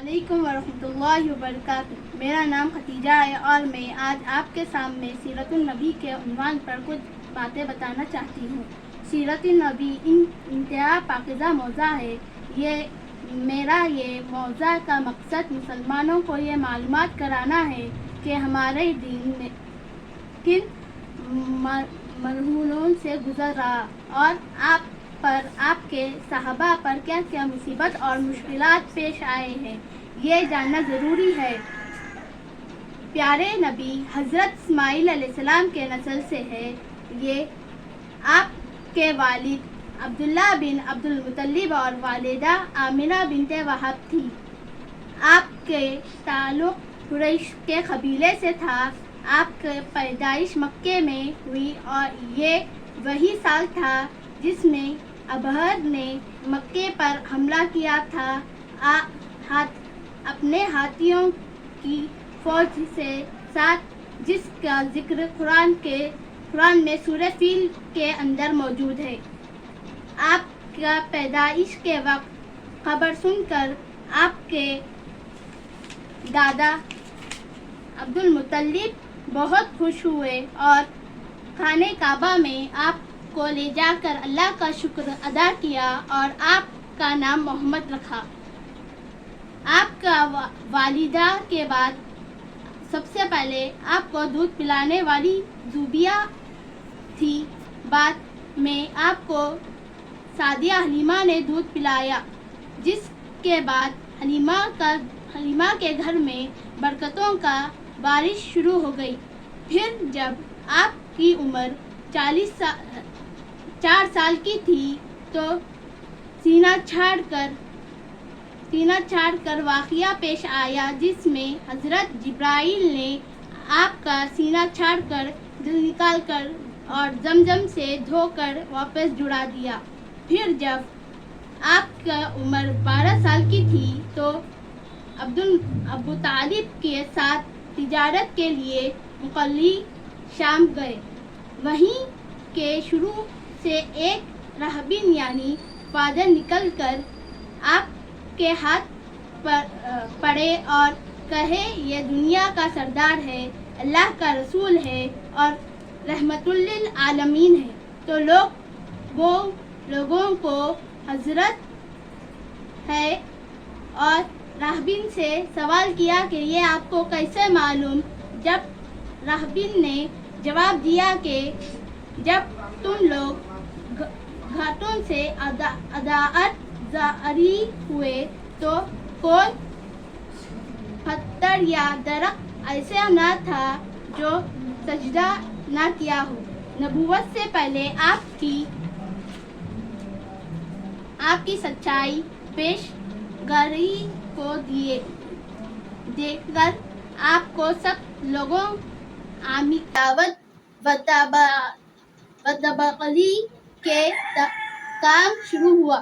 علیکم ورحمۃ اللہ وبرکاتہ۔ میرا نام ختیجہ ہے اور میں آج آپ کے سامنے سیرت النبی کے عنوان پر کچھ باتیں بتانا چاہتی ہوں۔ سیرت النبی انتہا پاکیزہ موضوع ہے۔ یہ موضوع کا مقصد مسلمانوں کو یہ معلومات کرانا ہے کہ ہمارے دین میں کن مرحلوں سے گزر رہا اور آپ کے صحابہ پر کیا کیا مصیبت اور مشکلات پیش آئے ہیں، یہ جاننا ضروری ہے۔ پیارے نبی حضرت اسماعیل علیہ السلام کے نسل سے ہے۔ یہ آپ کے والد عبداللہ بن عبد المطلب اور والدہ آمنہ بنت وہب تھی۔ آپ کے تعلق قریش کے قبیلے سے تھا۔ آپ کی پیدائش مکے میں ہوئی اور یہ وہی سال تھا جس میں ابہر نے مکے پر حملہ کیا تھا، اپنے ہاتھیوں کی فوج کے ساتھ، جس کا ذکر قرآن میں سورہ فیل کے اندر موجود ہے۔ آپ کا پیدائش کے وقت خبر سن کر آپ کے دادا عبد المطلب بہت خوش ہوئے اور خانہ کعبہ میں آپ کو لے جا کر اللہ کا شکر ادا کیا اور آپ کا نام محمد رکھا۔ آپ کا والدہ کے بعد سب سے پہلے آپ کو دودھ پلانے والی زوبیہ تھی۔ بعد میں آپ کو سعدیہ حلیمہ نے دودھ پلایا، جس کے بعد حلیمہ کے گھر میں برکتوں کا بارش شروع ہو گئی۔ پھر جب آپ کی عمر 4 سال کی تھی تو سینہ چھاڑ کر واقعہ پیش آیا، جس میں حضرت جبرائیل نے آپ کا سینہ چھاڑ کر دل نکال کر اور زمزم سے دھو کر واپس جڑا دیا۔ پھر جب آپ کی عمر 12 سال کی تھی تو ابو طالب کے ساتھ تجارت کے لیے مقلی شام گئے۔ وہیں کے شروع سے ایک راہبین یعنی فادر نکل کر آپ کے ہاتھ پڑے اور کہے، یہ دنیا کا سردار ہے، اللہ کا رسول ہے اور رحمت للعالمین ہے۔ تو لوگوں کو حضرت ہے اور راہبین سے سوال کیا کہ یہ آپ کو کیسے معلوم؟ جب راہبین نے جواب دیا کہ جب تم لوگ گھاٹوں سے اضاءت جاری ہوئے تو کوئی پتھر یا درخت ایسا نہ تھا جو سجدہ نہ کیا ہو۔ نبوت سے پہلے آپ کی سچائی پیشگری کو دیکھ کر آپ کو سب لوگوں عامی دعوت و تبلیغ کے کام شروع ہوا۔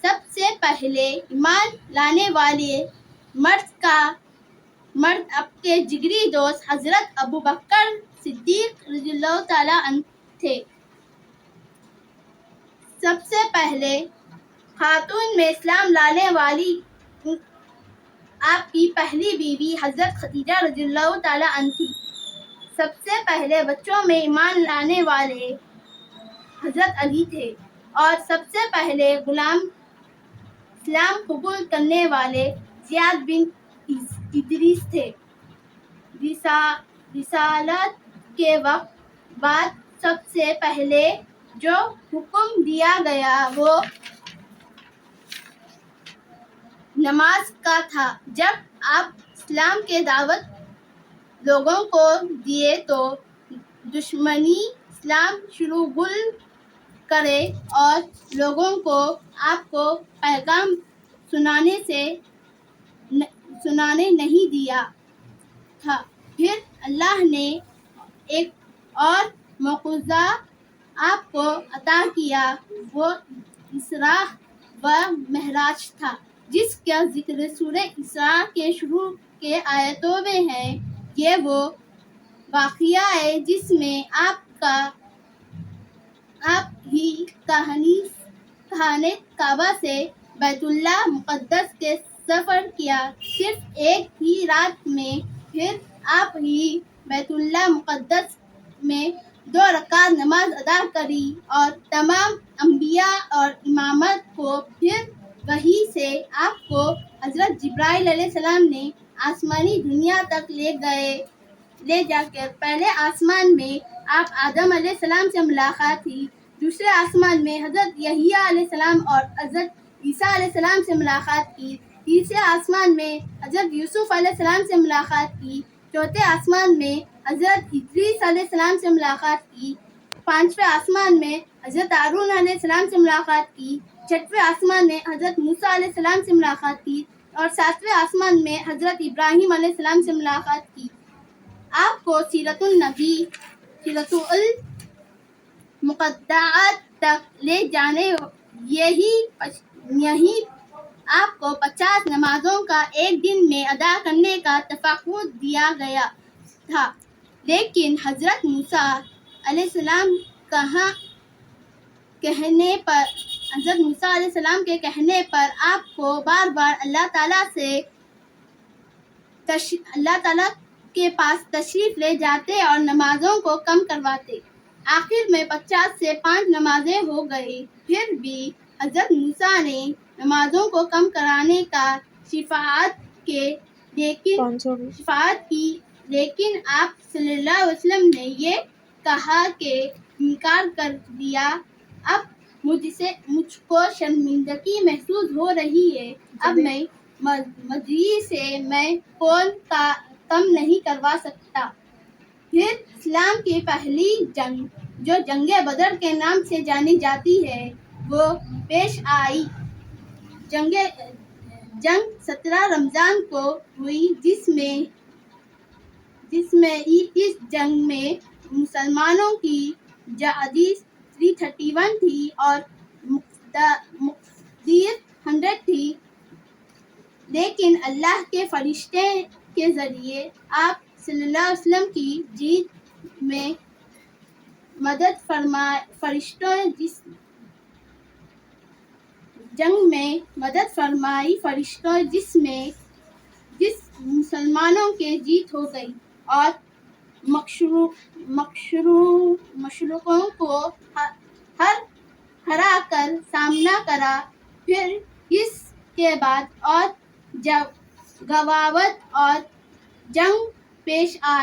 سب سے پہلے ایمان لانے والے مرد آپ کے جگری دوست حضرت ابوبکر صدیق رضی اللہ تعالیٰ عنہ تھے۔ سب سے پہلے خاتون میں اسلام لانے والی آپ کی پہلی بیوی حضرت خدیجہ رضی اللہ تعالیٰ عنہ تھی۔ سب سے پہلے بچوں میں ایمان لانے والے حضرت علی تھے اور سب سے پہلے غلام اسلام قبول کرنے والے زیاد بن ادریس تھے۔ رسالت کے بعد سب سے پہلے جو حکم دیا گیا وہ نماز کا تھا۔ جب آپ اسلام کی دعوت لوگوں کو دیے تو دشمنی اسلام شروع گل کرے اور لوگوں کو آپ کو پیغام سنانے نہیں دیا تھا۔ پھر اللہ نے ایک اور معجزہ آپ کو عطا کیا، وہ اسراء و معراج تھا، جس کا ذکر سورہ اسراء کے شروع کے آیتوں میں ہے۔ یہ وہ واقعہ ہے جس میں آپ ہی خانہ کعبہ سے بیت اللہ مقدس کے سفر کیا، صرف ایک ہی رات میں پھر آپ ہی بیت اللہ مقدس میں 2 رکعت نماز ادا کری اور تمام انبیاء اور امامت کو پھر وحی سے آپ کو حضرت جبرائیل علیہ السلام نے آسمانی دنیا تک لے جا کر پہلے آسمان میں آپ آدم علیہ السلام سے ملاقات کی، دوسرے آسمان میں حضرت یحییٰ علیہ السلام اور حضرت عیسیٰ علیہ السلام سے ملاقات کی، تیسرے آسمان میں حضرت یوسف علیہ السلام سے ملاقات کی، چوتھے آسمان میں حضرت ادریس علیہ السلام سے ملاقات کی، پانچویں آسمان میں حضرت ہارون علیہ السلام سے ملاقات کی، چھٹویں آسمان میں حضرت موسیٰ علیہ السلام سے ملاقات کی اور ساتویں آسمان میں حضرت ابراہیم علیہ السلام سے ملاقات کی۔ آپ کو سیرت النبی، سیرت المقدعات تک لے جانے یہی آپ کو 50 نمازوں کا ایک دن میں ادا کرنے کا تفویض دیا گیا تھا، لیکن حضرت موسیٰ علیہ السلام کے کہنے پر آپ کو بار بار اللہ تعالیٰ کے پاس تشریف لے جاتے اور نمازوں کو کم کرواتے۔ آخر میں 50 سے 5 نمازیں ہو گئی، پھر بھی حضرت موسیٰ نے نمازوں کو کم کرانے کا شفاعت کی، لیکن آپ صلی اللہ علیہ وسلم نے یہ کہا کہ انکار کر دیا۔ اب مجھ کو شرمندگی محسوس ہو رہی ہے، اب میں مجلس سے میں فون کم نہیں کروا سکتا۔ پھر اسلام کی پہلی جنگ، جو جنگ بدر کے نام سے جانی جاتی ہے، وہ پیش آئی۔ جنگ 17 رمضان کو ہوئی، جس جنگ میں مسلمانوں کی جرحی 331 تھی اور مقتدر 100 تھی، لیکن اللہ کے فرشتے کے ذریعے آپ صلی اللہ علیہ وسلم کی جیت میں مدد فرمائی فرشتوں، جس مسلمانوں کی جیت ہو گئی اور مشرکوں کو ہرا کر سامنا کرا۔ پھر اس کے بعد اور جب غزوات اور جنگ پیش آئی۔